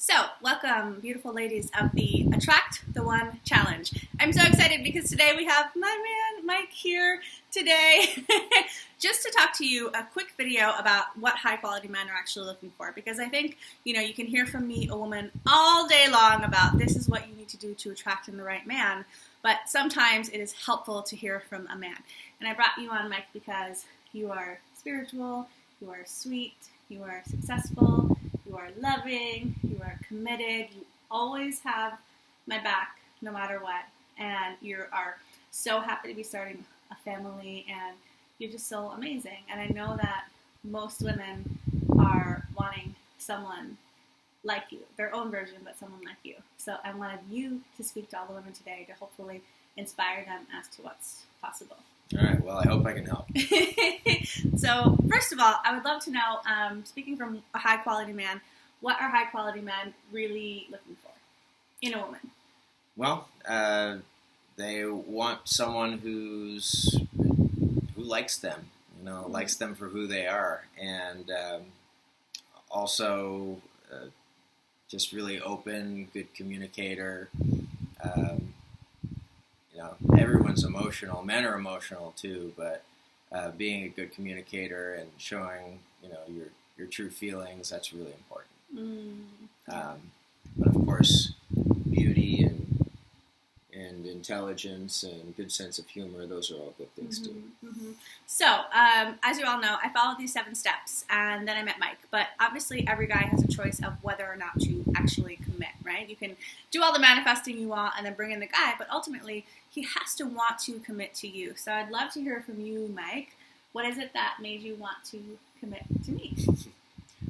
So, welcome, beautiful ladies of the Attract the One Challenge. I'm so excited because today we have my man, Mike, here today just to talk to you a quick video about what high-quality men are actually looking for. Because I think, you can hear from me, a woman, all day long about this is what you need to do to attract in the right man. But sometimes it is helpful to hear from a man. And I brought you on, Mike, because you are spiritual, you are sweet, you are successful, you are loving, you are committed, you always have my back no matter what, and you are so happy to be starting a family, and you're just so amazing. And I know that most women are wanting someone like you, their own version, but someone like you. So I wanted you to speak to all the women today to hopefully inspire them as to what's possible. All right, well, I hope I can help. So, first of all, I would love to know, speaking from a high-quality man, what are high-quality men really looking for in a woman? Well, they want someone who likes them, likes them for who they are, and also just really open, good communicator. Everyone's emotional. Men are emotional too, but being a good communicator and showing, your true feelings, that's really important. But of course, beauty and intelligence and good sense of humor, those are all good things too. Mm-hmm. So, as you all know, I followed these 7 steps, and then I met Mike. But obviously, every guy has a choice of whether or not to actually commit, right? You can do all the manifesting you want and then bring in the guy, but ultimately, he has to want to commit to you. So I'd love to hear from you, Mike. What is it that made you want to commit to me?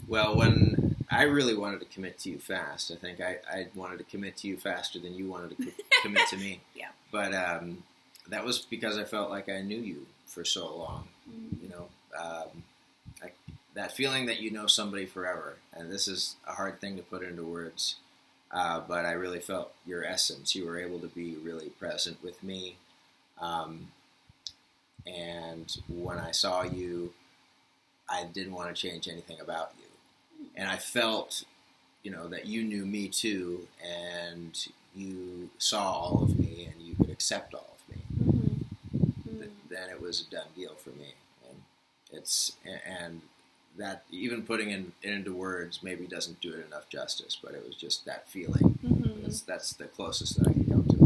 Well, when I really wanted to commit to you fast, I think I wanted to commit to you faster than you wanted to commit to me. Yeah. But that was because I felt like I knew you for so long. That feeling that you know somebody forever, and this is a hard thing to put into words. But I really felt your essence. You were able to be really present with me. And when I saw you, I didn't want to change anything about you. And I felt, that you knew me too, and you saw all of me, and you could accept all of me. Mm-hmm. Then it was a done deal for me. And that even putting it into words maybe doesn't do it enough justice, but it was just that feeling. Mm-hmm. That's the closest that I can come to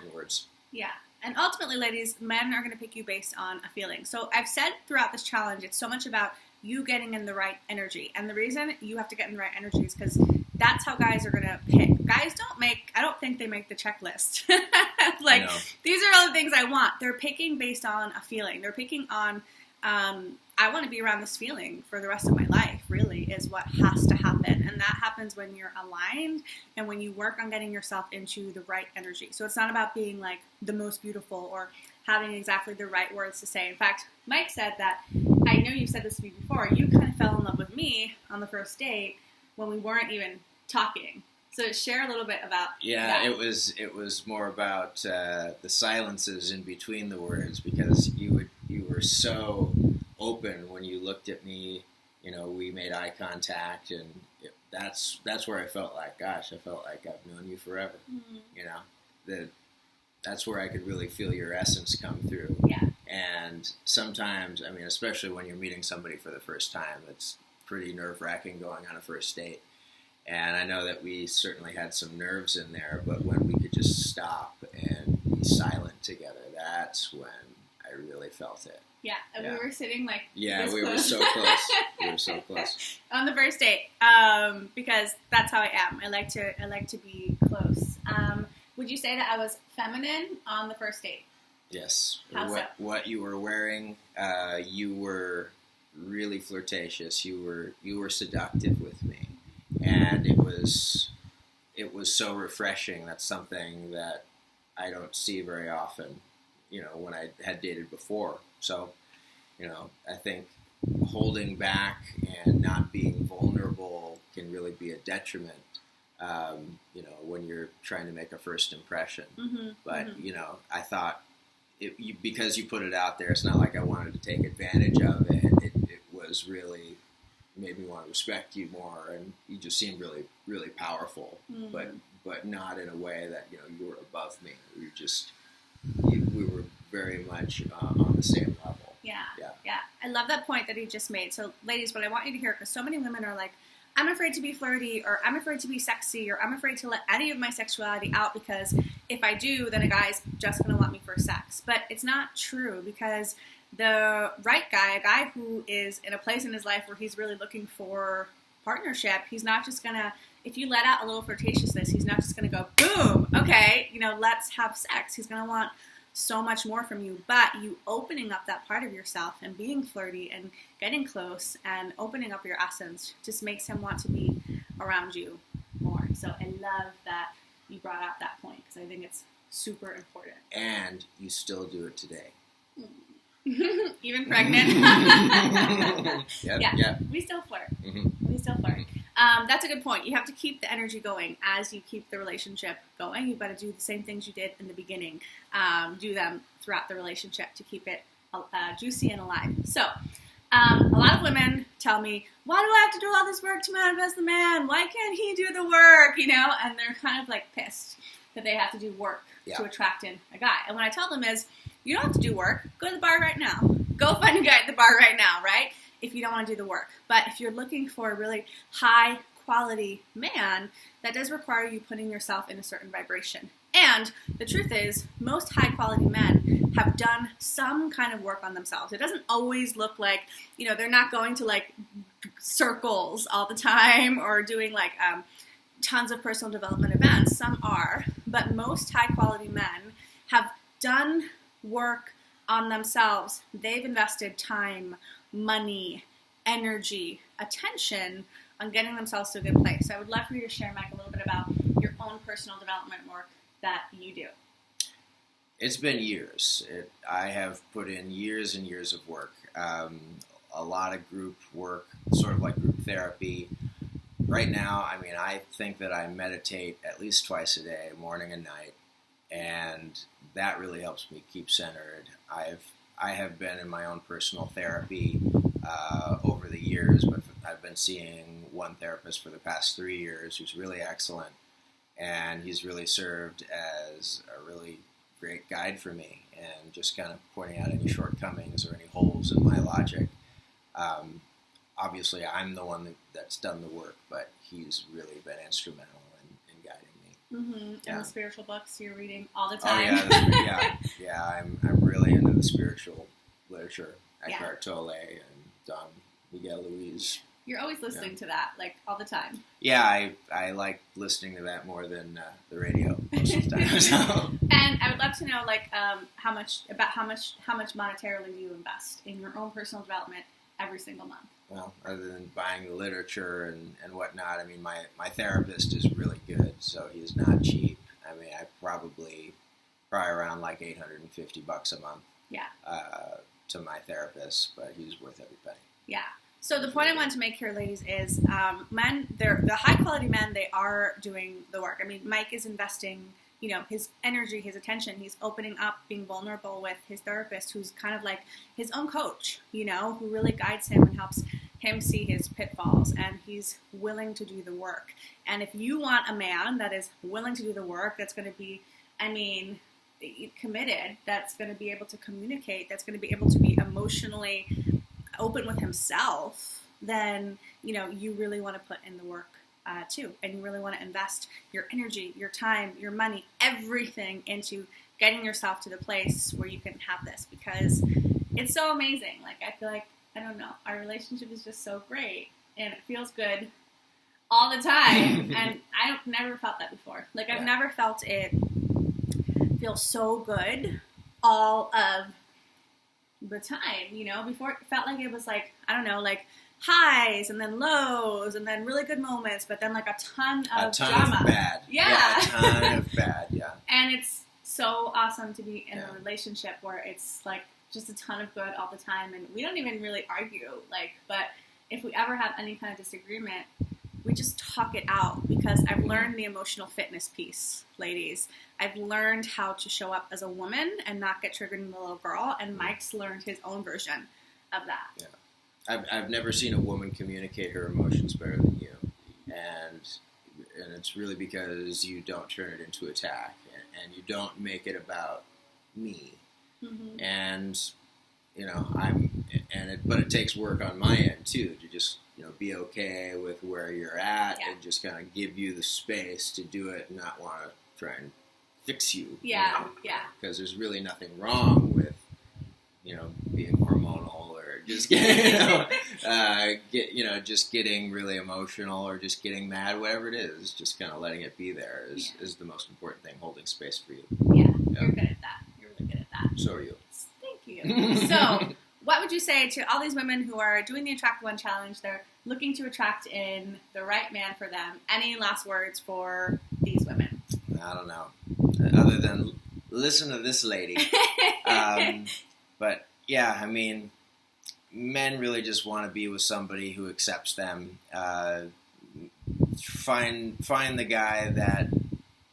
in words. Yeah. And ultimately, ladies, men are going to pick you based on a feeling. So I've said throughout this challenge, it's so much about you getting in the right energy. And the reason you have to get in the right energy is because that's how guys are going to pick. Guys I don't think they make the checklist. These are all the things I want. They're picking based on a feeling. They're picking on, I want to be around this feeling for the rest of my life, really, is what has to happen. And that happens when you're aligned and when you work on getting yourself into the right energy. So it's not about being like the most beautiful or having exactly the right words to say. In fact, Mike said that, I know you've said this to me before, you kind of fell in love with me on the first date when we weren't even talking. So share a little bit about that. It was more about the silences in between the words, because you were so open when you looked at me. We made eye contact, and that's where I felt like, gosh, I felt like I've known you forever. Mm-hmm. That's where I could really feel your essence come through. Yeah. And sometimes, especially when you're meeting somebody for the first time, it's pretty nerve-wracking going on a first date. And I know that we certainly had some nerves in there, but when we could just stop and be silent together, that's when I really felt it. Yeah, and we were sitting like this we close. Were so close. We were so close on the first date, because that's how I am. I like to be close. Would you say that I was feminine on the first date? Yes. How so? What you were wearing, you were really flirtatious. You were seductive with me, and it was so refreshing. That's something that I don't see very often. When I had dated before. So, I think holding back and not being vulnerable can really be a detriment, when you're trying to make a first impression. Mm-hmm. But, I thought, because you put it out there, it's not like I wanted to take advantage of it. It was really made me want to respect you more, and you just seemed really, really powerful, but not in a way that, you know, you were above me. We were very much on the same level. Yeah. I love that point that he just made. So, ladies, what I want you to hear, because so many women are like, I'm afraid to be flirty, or I'm afraid to be sexy, or I'm afraid to let any of my sexuality out because if I do, then a guy's just going to want me for sex. But it's not true, because the right guy, a guy who is in a place in his life where he's really looking for partnership, he's not just going to, if you let out a little flirtatiousness, he's not just going to go, boom, okay, you know, let's have sex. He's going to want so much more from you, but you opening up that part of yourself and being flirty and getting close and opening up your essence just makes him want to be around you more. So I love that you brought out that point, because I think it's super important. And you still do it today. Even pregnant. Yep. We still flirt. Mm-hmm. We still flirt. That's a good point. You have to keep the energy going as you keep the relationship going. You've got to do the same things you did in the beginning. Do them throughout the relationship to keep it juicy and alive. So, a lot of women tell me, why do I have to do all this work to manifest the man? Why can't he do the work? You know, and they're kind of like pissed that they have to do work to attract in a guy. And what I tell them is, you don't have to do work. Go to the bar right now. Go find a guy at the bar right now, right? If you don't want to do the work. But if you're looking for a really high quality man, that does require you putting yourself in a certain vibration. And the truth is, most high quality men have done some kind of work on themselves. It doesn't always look like, you know, they're not going to like circles all the time or doing like tons of personal development events. Some are, but most high quality men have done work on themselves. They've invested time, money, energy, attention on getting themselves to a good place. So I would love for you to share, Mike, a little bit about your own personal development work that you do. It's been years. I have put in years and years of work. A lot of group work, sort of like group therapy. Right now, I mean, I think that I meditate at least twice a day, morning and night, and that really helps me keep centered. I have been in my own personal therapy over the years, but I've been seeing one therapist for the past 3 years who's really excellent, and he's really served as a really great guide for me and just kind of pointing out any shortcomings or any holes in my logic. Obviously, I'm the one that's done the work, but he's really been instrumental in guiding me. Mm-hmm. Yeah. And the spiritual books you're reading all the time. I'm really into the spiritual literature. Eckhart Tolle and Don Miguel Ruiz. You're always listening to that, like all the time. Yeah, I like listening to that more than the radio most of the time. So. And I would love to know, like, how much monetarily do you invest in your own personal development every single month? Well, other than buying the literature and whatnot, I mean, my therapist is really good, so he's not cheap. I mean, I probably around like $850 a month. Yeah. To my therapist, but he's worth every penny. Yeah. So the point I wanted to make here, ladies, is men, the high quality men, they are doing the work. I mean, Mike is investing, you know, his energy, his attention. He's opening up, being vulnerable with his therapist, who's kind of like his own coach, you know, who really guides him and helps him see his pitfalls, and he's willing to do the work. And if you want a man that is willing to do the work, that's going to be, I mean, committed, that's going to be able to communicate, that's going to be able to be emotionally open with himself, then, you know, you really want to put in the work too. And you really want to invest your energy, your time, your money, everything into getting yourself to the place where you can have this, because it's so amazing. Like, I feel like, I don't know, our relationship is just so great and it feels good all the time. And I've never felt that before. Like, I've never felt it feel so good all of the time, you know. Before, it felt like it was like, I don't know, like highs and then lows and then really good moments, but then like a ton of drama. Of bad. Yeah. A ton of bad, yeah. And it's so awesome to be in a relationship where it's like just a ton of good all the time, and we don't even really argue, like, but if we ever have any kind of disagreement, we just talk it out, because I've learned the emotional fitness piece, ladies. I've learned how to show up as a woman and not get triggered in the little girl, and Mike's learned his own version of that. Yeah. I've never seen a woman communicate her emotions better than you, and it's really because you don't turn it into attack, and you don't make it about me, and but it takes work on my end too to just be okay with where you're at and just kind of give you the space to do it and not want to try and fix you. Because there's really nothing wrong with being hormonal or just just getting really emotional or just getting mad, whatever it is. Just kind of letting it be there is the most important thing. Holding space for you. Yeah, you're good at that. You're really good at that. So are you. Thank you. So, what would you say to all these women who are doing the Attract One Challenge? They're looking to attract in the right man for them. Any last words for these women? I don't know. Other than listen to this lady. But yeah, I mean, men really just want to be with somebody who accepts them. Find the guy that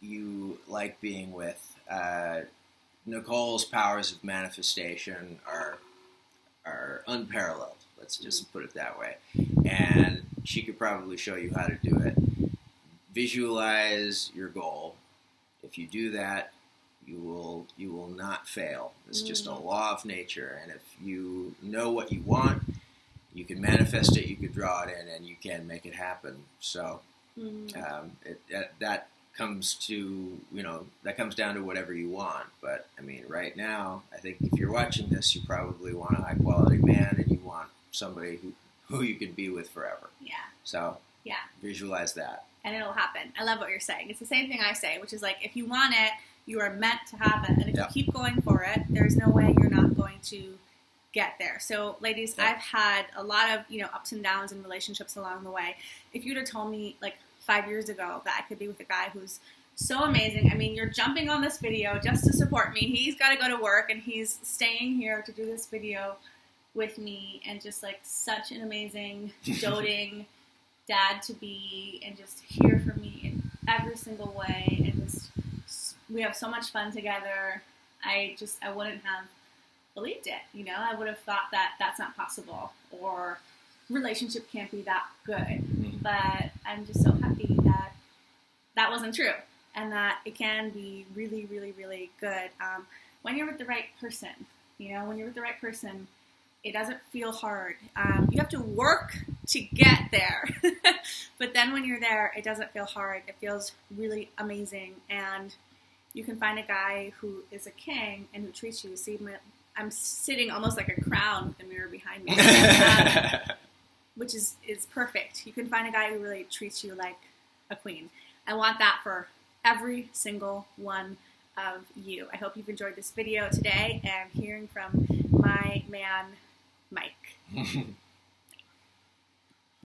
you like being with. Nicole's powers of manifestation are unparalleled. Let's just put it that way. And she could probably show you how to do it. Visualize your goal. If you do that, you will not fail. It's just a law of nature. And if you know what you want, you can manifest it, you can draw it in, and you can make it happen. So that comes to that comes down to whatever you want. But I mean, right now, I think if you're watching this, you probably want a high quality man, and you want somebody who you can be with forever. Yeah. So visualize that, and it'll happen. I love what you're saying. It's the same thing I say, which is like, if you want it, you are meant to have it, and if you keep going for it, there's no way you're not going to get there. So, ladies, I've had a lot of ups and downs in relationships along the way. If you'd have told me like 5 years ago that I could be with a guy who's so amazing. I mean, you're jumping on this video just to support me. He's got to go to work, and he's staying here to do this video with me, and just like such an amazing, doting dad to be, and just here for me in every single way, and just we have so much fun together. I wouldn't have believed it. I would have thought that that's not possible, or relationship can't be that good. But I'm just so happy that that wasn't true, and that it can be really, really, really good when you're with the right person. When you're with the right person, it doesn't feel hard. You have to work to get there, but then when you're there, it doesn't feel hard. It feels really amazing, and you can find a guy who is a king and who treats you. See, I'm sitting almost like a crown with a mirror behind me. Which is perfect. You can find a guy who really treats you like a queen. I want that for every single one of you. I hope you've enjoyed this video today and hearing from my man, Mike.